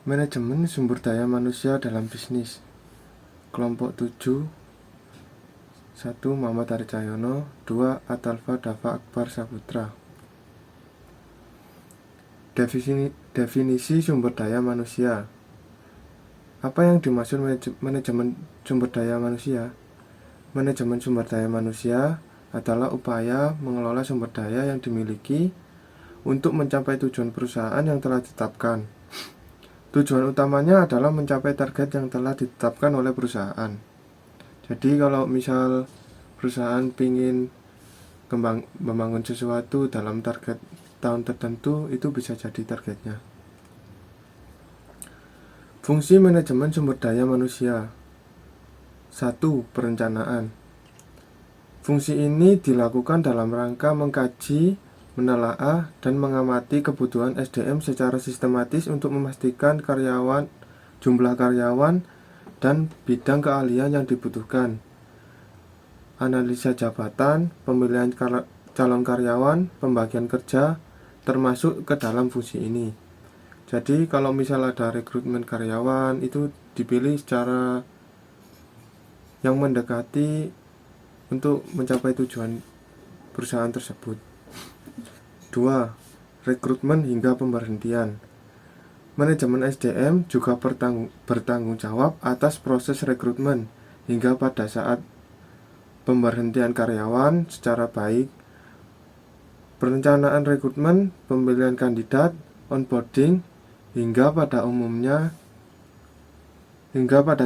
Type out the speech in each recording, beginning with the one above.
Manajemen sumber daya manusia dalam bisnis. Kelompok 7. 1. Muhammad Ari Cahyono. 2. Atalfa Dava Akbar Saputra. Definisi sumber daya manusia. Apa yang dimaksud manajemen sumber daya manusia? Manajemen sumber daya manusia adalah upaya mengelola sumber daya yang dimiliki untuk mencapai tujuan perusahaan yang telah ditetapkan. Tujuan utamanya adalah mencapai target yang telah ditetapkan oleh perusahaan. Jadi kalau misal perusahaan ingin membangun sesuatu dalam target tahun tertentu, itu bisa jadi targetnya. Fungsi manajemen sumber daya manusia. 1. Perencanaan. Fungsi ini dilakukan dalam rangka mengkaji, menelaah, dan mengamati kebutuhan SDM secara sistematis untuk memastikan jumlah karyawan, dan bidang keahlian yang dibutuhkan. Analisa jabatan, pemilihan calon karyawan, pembagian kerja, termasuk ke dalam fungsi ini. Jadi kalau misal ada rekrutmen karyawan, itu dipilih secara yang mendekati untuk mencapai tujuan perusahaan tersebut. 2. Rekrutmen hingga pemberhentian. Manajemen SDM juga bertanggung jawab atas proses rekrutmen hingga pada saat pemberhentian karyawan secara baik, perencanaan rekrutmen, pemilihan kandidat, onboarding, hingga pada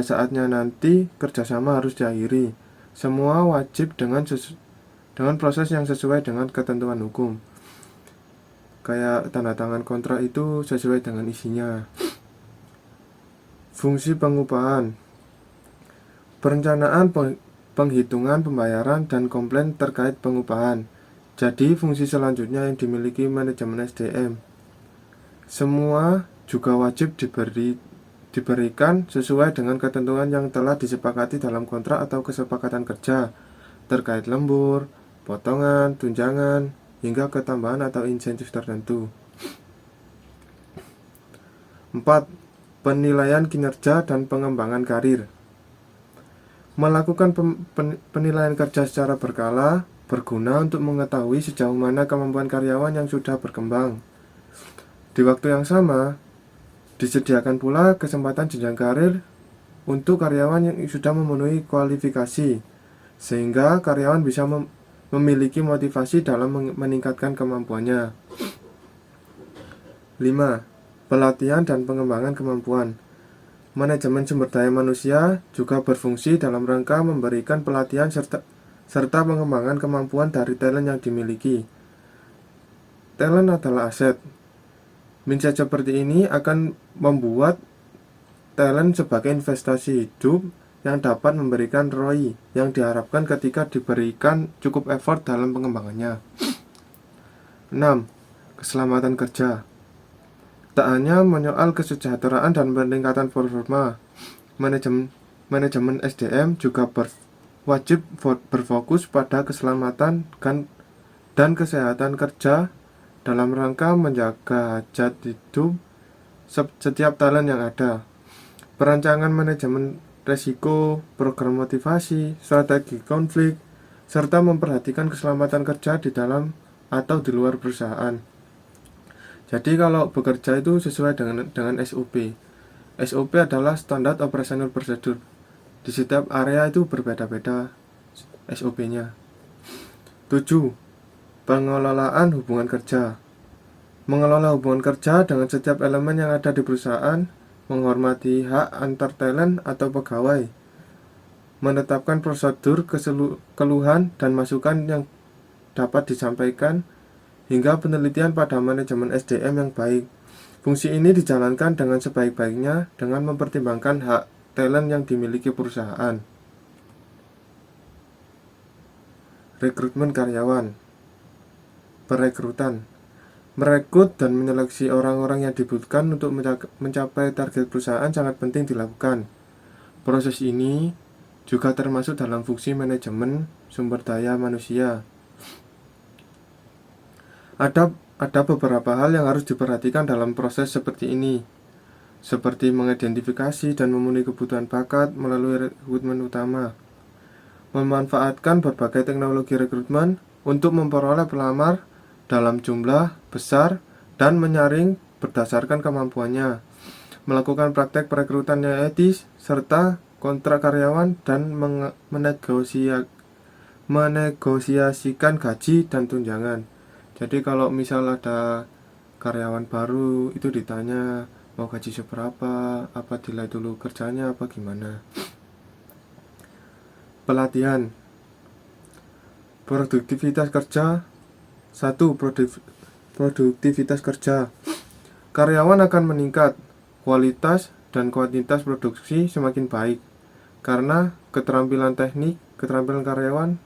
saatnya nanti kerjasama harus diakhiri. Semua wajib dengan proses yang sesuai dengan ketentuan hukum. Kayak tanda tangan kontrak itu sesuai dengan isinya. Fungsi pengupahan. Perencanaan, penghitungan, pembayaran, dan komplain terkait pengupahan. Jadi fungsi selanjutnya yang dimiliki manajemen SDM. Semua juga wajib diberikan sesuai dengan ketentuan yang telah disepakati dalam kontrak atau kesepakatan kerja terkait lembur, potongan, tunjangan, hingga ketambahan atau insentif tertentu. 4. Penilaian kinerja dan pengembangan karir. Melakukan penilaian kerja secara berkala berguna untuk mengetahui sejauh mana kemampuan karyawan yang sudah berkembang. Di waktu yang sama, disediakan pula kesempatan jenjang karir untuk karyawan yang sudah memenuhi kualifikasi, sehingga karyawan bisa memiliki motivasi dalam meningkatkan kemampuannya. 5. Pelatihan dan pengembangan kemampuan. Manajemen sumber daya manusia juga berfungsi dalam rangka memberikan pelatihan serta pengembangan kemampuan dari talent yang dimiliki. Talent adalah aset. Mindset seperti ini akan membuat talent sebagai investasi hidup yang dapat memberikan ROI yang diharapkan ketika diberikan cukup effort dalam pengembangannya. 6. Keselamatan kerja. Tak hanya menyoal kesejahteraan dan peningkatan performa, manajemen SDM juga wajib berfokus pada keselamatan dan kesehatan kerja dalam rangka menjaga hajat hidup setiap talent yang ada. Perancangan manajemen resiko, program motivasi, strategi konflik, serta memperhatikan keselamatan kerja di dalam atau di luar perusahaan. Jadi kalau bekerja itu sesuai dengan SOP. SOP adalah standar operational procedure. Di setiap area itu berbeda-beda SOP-nya. 7. Pengelolaan hubungan kerja. Mengelola hubungan kerja dengan setiap elemen yang ada di perusahaan, menghormati hak antar talent atau pegawai, menetapkan prosedur keluhan dan masukan yang dapat disampaikan, hingga penelitian pada manajemen SDM yang baik. Fungsi ini dijalankan dengan sebaik-baiknya dengan mempertimbangkan hak talent yang dimiliki perusahaan. Rekrutmen karyawan. Perekrutan. Merekrut dan menyeleksi orang-orang yang dibutuhkan untuk mencapai target perusahaan sangat penting dilakukan. Proses ini juga termasuk dalam fungsi manajemen sumber daya manusia. Ada beberapa hal yang harus diperhatikan dalam proses seperti ini. seperti mengidentifikasi dan memenuhi kebutuhan bakat melalui rekrutmen utama, memanfaatkan berbagai teknologi rekrutmen untuk memperoleh pelamar dalam jumlah besar dan menyaring berdasarkan kemampuannya, melakukan praktek perekrutan yang etis, serta kontrak karyawan dan menegosiasikan gaji dan tunjangan. Jadi kalau misal ada karyawan baru itu ditanya mau gaji seberapa, apa nilai dulu kerjanya, apa gimana. Pelatihan. Produktivitas kerja. 1. Produktivitas kerja. Karyawan akan meningkat, kualitas dan kuantitas produksi semakin baik karena keterampilan teknik, keterampilan karyawan,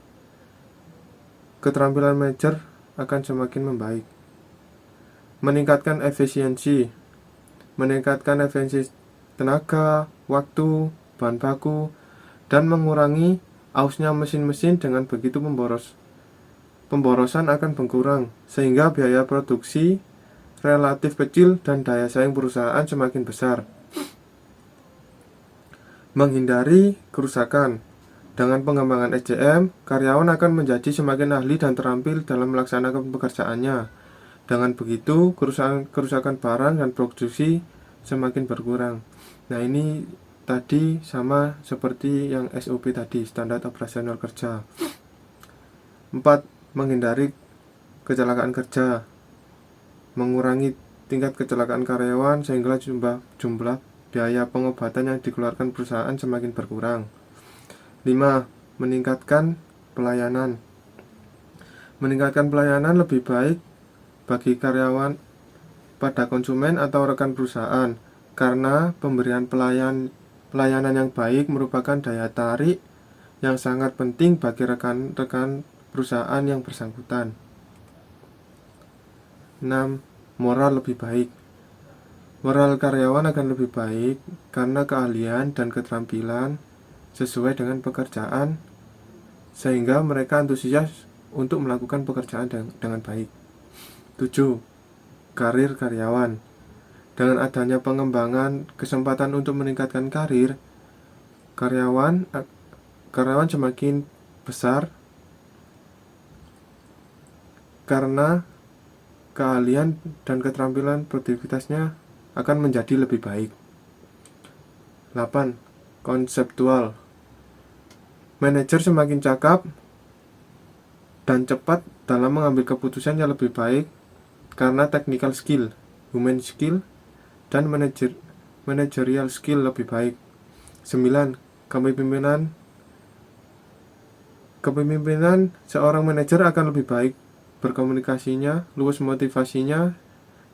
keterampilan manajer akan semakin membaik. Meningkatkan efisiensi. Meningkatkan efisiensi tenaga, waktu, bahan baku, dan mengurangi ausnya mesin-mesin. Dengan begitu pemborosan akan berkurang sehingga biaya produksi relatif kecil dan daya saing perusahaan semakin besar. Menghindari kerusakan. Dengan pengembangan SDM, karyawan akan menjadi semakin ahli dan terampil dalam melaksanakan pekerjaannya. Dengan begitu, kerusakan barang dan produksi semakin berkurang. Nah, ini tadi sama seperti yang SOP tadi, standar operasional kerja. 4. Menghindari kecelakaan kerja. Mengurangi tingkat kecelakaan karyawan sehingga jumlah biaya pengobatan yang dikeluarkan perusahaan semakin berkurang. 5. Meningkatkan pelayanan. Meningkatkan pelayanan lebih baik bagi karyawan pada konsumen atau rekan perusahaan karena pemberian pelayanan yang baik merupakan daya tarik yang sangat penting bagi rekan-rekan perusahaan yang bersangkutan. 6. Moral lebih baik. Moral karyawan akan lebih baik karena keahlian dan keterampilan sesuai dengan pekerjaan sehingga mereka antusias untuk melakukan pekerjaan dengan baik. 7. Karir karyawan. Dengan adanya pengembangan kesempatan untuk meningkatkan karir, karyawan semakin besar karena keahlian dan keterampilan produktivitasnya akan menjadi lebih baik. 8. Konseptual. Manajer semakin cakap dan cepat dalam mengambil keputusan yang lebih baik karena technical skill, human skill, dan managerial skill lebih baik. 9. Kepemimpinan seorang manajer akan lebih baik, berkomunikasinya, luas motivasinya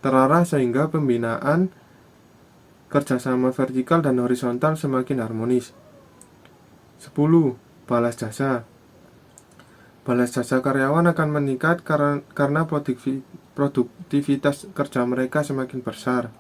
terarah sehingga pembinaan kerjasama vertikal dan horizontal semakin harmonis. 10. Balas jasa. Balas jasa karyawan akan meningkat karena produktivitas kerja mereka semakin besar.